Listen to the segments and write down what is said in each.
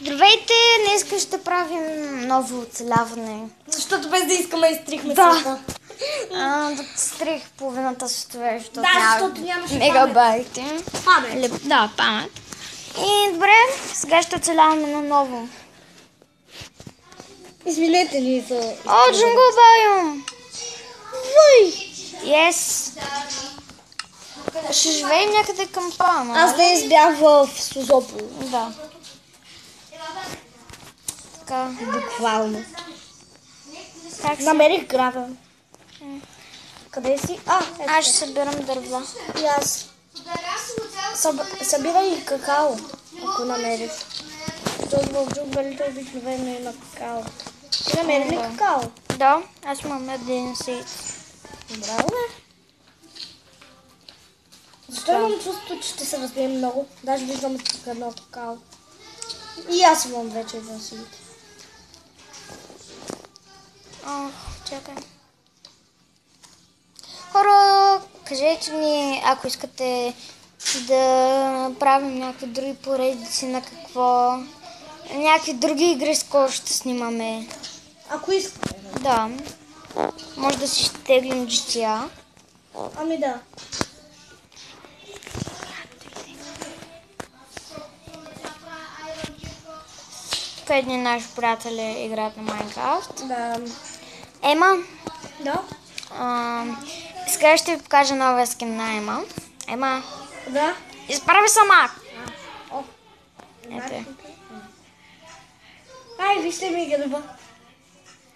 Здравейте! Днес ще правим ново оцеляване. Защото без да искаме изтрихме Да. света. Да стрих половината светове, защото защото нямаше мегабайти. Памет. Да, памет. И добре, сега ще оцеляваме наново. Извинете ни за... О, Джунгъл Байом! Yes! Ще живеем някъде към Палма. Аз днес бях в Созопол. Да. Така. Буквално. Как си? Намерих града. Къде си? Ето. Аз ще събирам дърва. И аз. Събирай какао, ако намериш. Защото в джунглите обикновено има какао. Ти намери ли какао? Да, аз имам един сейт. Браво, бе. Защо имам чувството, че ще се разбием много? Даже виждам тук едно какао. И аз имам вече един сейт. Чакай. Хора, кажете ни, ако искате да правим някакви други поредици на какво, някакви други игри, с които ще снимаме. Ако искате. Да. Може да си теглим GTA. Ами да. Тук едни наши приятели играят на Майнкрафт. Да. Ема. Да? Сега ще ви покажа новия скин на Ема. Ема. Да? Изправи сама! О. Ето. Ай, вижте ми гърба.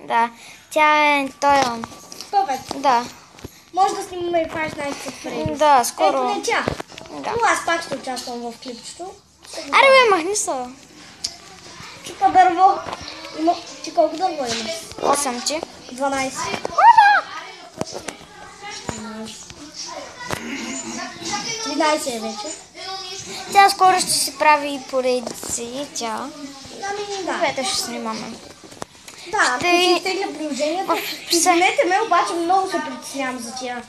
Да. Тя е той. Повече. Да. Може да снимаме и Five Nights at Freddy's. Да, скоро. Ето не тя. Да. Но аз пак ще участвам в клипчето. Аре бе, махни се. Чупа дърво. Има... Ти колко дърво имаш? 8 ти. 12. 13 е вече. Тя скоро ще си прави и поредици. Тя. Ами да. Двете ще снимаме. Да, ако си изтегля приложението. Извинете ме, обаче много се притеснявам за тия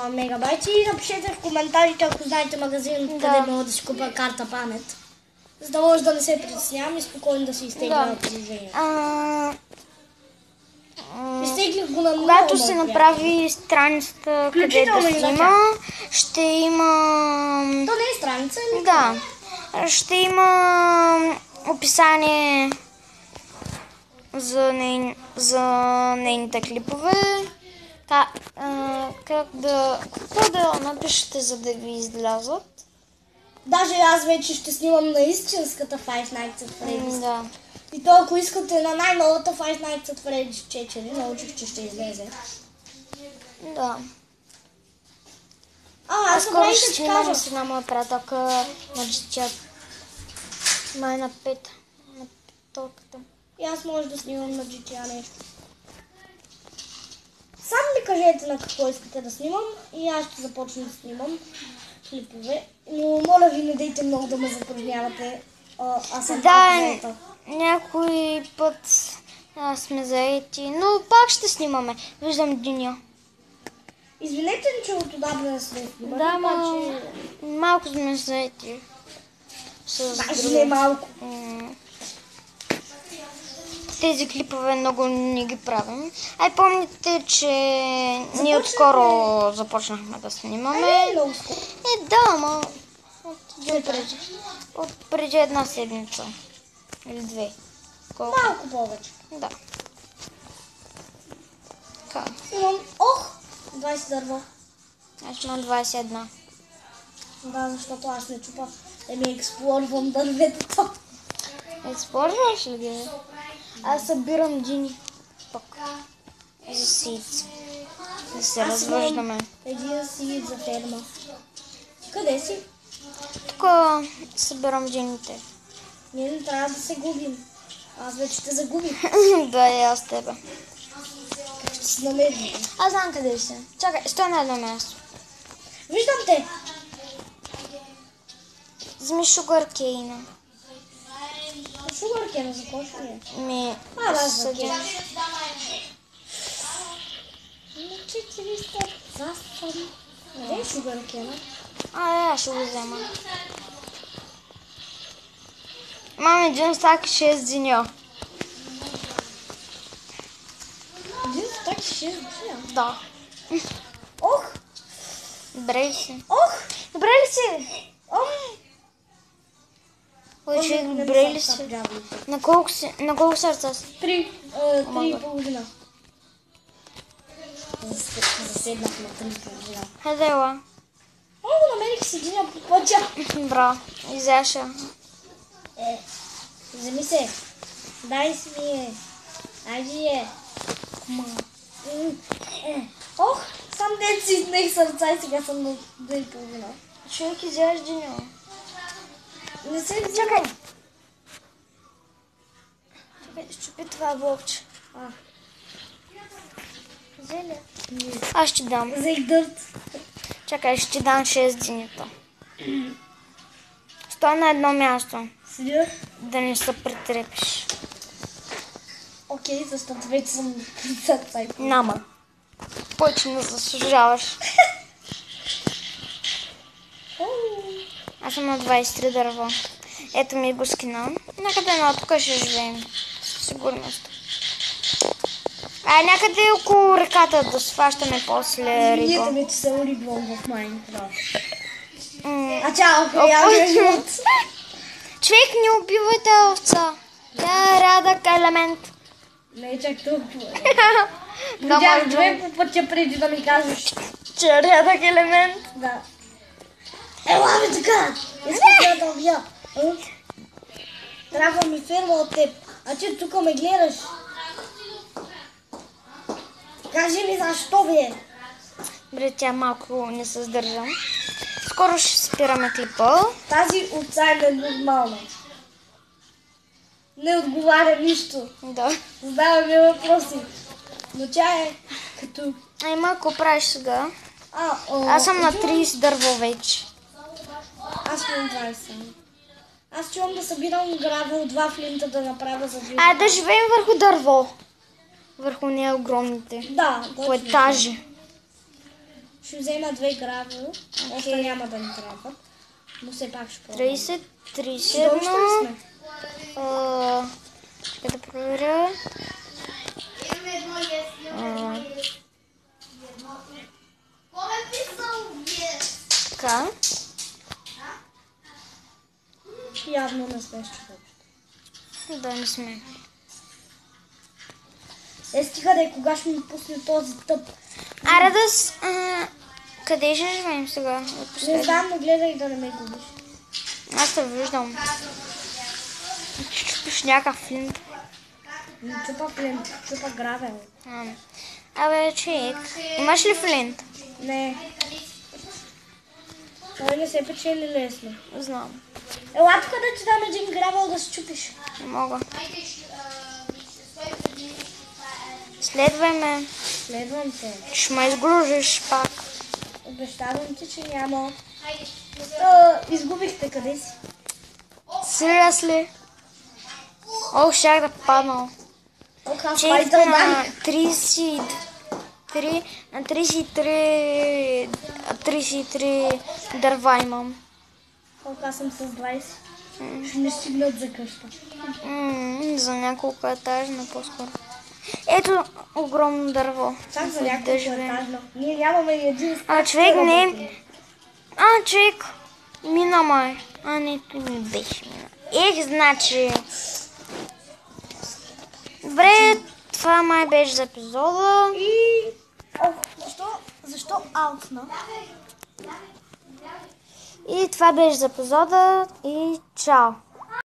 мегабайти. И напишете в коментарите, ако знаете магазин, къде мога да си купа карта памет. За да може да не се притеснявам и спокойно да си изтегля приложението. Изтеглих го на много. Когато се направи страницата, където снима, ще има... То не е страница, ами... Да. Ще има описание за нейните клипове. Какво да напишете, за да ви излязат. Даже аз вече ще снимам на истинската Five Nights at Freddy's. Да. И то, ако искате на най-новата Five Nights at Freddy's 4, научих, че ще излезе. Да. Аз скоро ще снимам с една моя приятелка на GTA. Май на 5. На петолката. И аз може да снимам на GTA нещо. Само ми кажете на какво искате да снимам и аз ще започна да снимам клипове. Но моля ви, не дейте много да ме затруднявате. Аз съм заета. Някой път сме заети, но пак ще снимаме. Виждам Диня. Извинете ми, че отдавна не сме снимали. Да, малко сме заети. Даже не малко. Тези клипове много не ги правим. Помните, че ние отскоро започнахме да снимаме. Много скоро. Да, ама от преди една седмица. Или две. Колко? Малко повече. Да. Така. Имам, 20 дърво. Аз имам 21. Да, защото аз не чупа да ми експлорвам дърветата. Експлорваш ли ги? Аз събирам дини. Пак. За сиц. Да се развъждаме. Един сиит за ферма. Къде си? Тук събирам дините. Ние не трябва да се губим. Аз вече те загубих. Да, и аз тебе. Ще си намерим. Аз знам къде си. Чакай, стой на едно място. Виждам те. Вземи шугаркейна. Шугаркейна за какво ще е? Да съди. Мучите ви сте. Заспам. Къде е шугаркейна? Аз ще го взема. Имам един стак 6 деня. Един стак 6 деня? Да. Ох! Добре ли си? Ох! Добре ли си? Ох! Ой, човек, добре ли си? На колко сърца си? 3,5. Заседнах на 3,5. Хайде, ела. Намерих си един по пътя. Браво. Изяша. Вземи се. Дай си ми е. Айди Ох, сам дет си изнех сърца и сега съм на 2,5. Човек, изяш деня. Не се взема. Чакай да щупи това блокче. Взели? Аз ще дам. За дърт. Чакай, ще ти дам 6 денята. Стой на едно място. Сега? Да не се претрепиш. Окей, защото вече съм сърца. Нама. Повече не заслужаваш. Аз съм на 23 дърва. Ето ми го скина. Някъде на тук ще живеем. Със сигурност. Някъде около реката да сващаме после риба. Вие вече съм рибвал в Майнкрафт. Чао, живот. Човек, не убивайте овца. Тя е рядък елемент. Не е чак толкова. Да, Видях две по пътя преди да ми кажеш. Че е рядък елемент. Да. Ела бе така! Искам да убия. Трябва ми ферма от теб. А ти тук ме гледаш. Кажи ми защо бе? Добре, тя малко не се сдържа. Скоро ще спираме клипа. Тази овца е ненормална. Не отговаря нищо. Да. Задава ми въпроси. Но тя е като... Малко правиш сега. Аз Аз съм на 30 дърво вече. Аз съм 20. Аз чувам да събирам гравел 2 флинта да направя за движение. Да живеем върху дърво. Върху нея огромните. Да. По етажи. Ще взема 2 гравел. Още няма да ни трябва. Но все пак ще пробвам. 30, 31. Ще да проверя. Така. Явно не сме човек. Да, не сме. Стига да е, кога ще ми пусне този тъп. Аре да къде ще живеем сега? Не знам, но гледай да не ме губиш. Аз те виждам. Чупиш някакъв флинт. Не чупа флинт, чупа гравел. Абе, човек, имаш ли флинт? Не. Той не се печели лесно. Знам. Ела тук да ти дам един гравел да се чупиш. Не мога. Следвай ме. Следвам те. Ще ме изгружиш пак. Обещавам ти, че няма. Изгубихте, къде си? Seriously? Ох, щях да паднал. Чех на 33 дърва имам. Колко аз съм с 20? Ще не стигнат за къща. За няколко етажна по-скоро. Ето огромно дърво. Чак за няколко етажна. Ние нямаме един стак. Човек не. Човек. Мина май. Не, той ми беше мина. Значи. Добре, това май беше за епизода. Защо аутна? И това беше за епизода и чао!